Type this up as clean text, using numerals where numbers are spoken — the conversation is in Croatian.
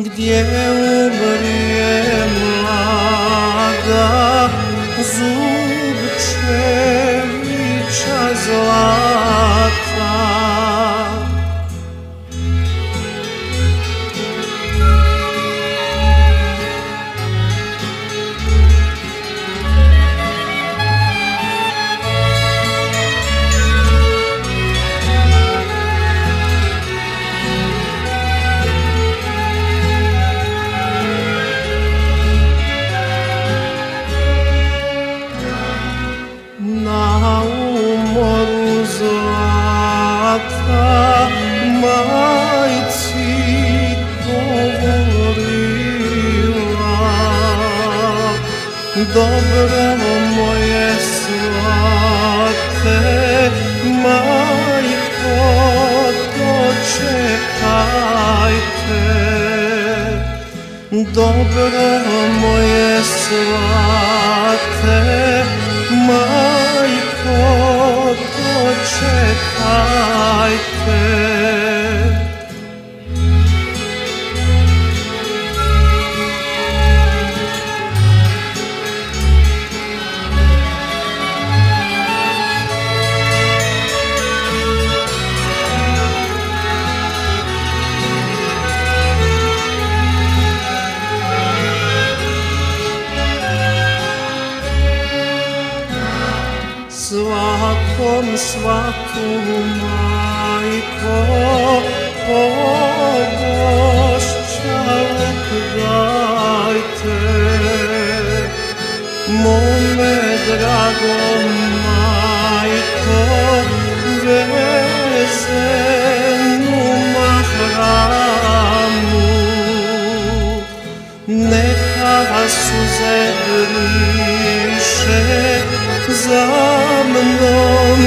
gdje umrije mlada, zub čevića zlata. Na umoru zlata majci govorila: dobro moje zlate, majko, dočekajte. Dobro moje zlate, majko, dočekajte. Svakom svatu, majko, pogošćaluk dajte. Mome dragom, majko, vezenu mahramu. Neka suze briše za mnom,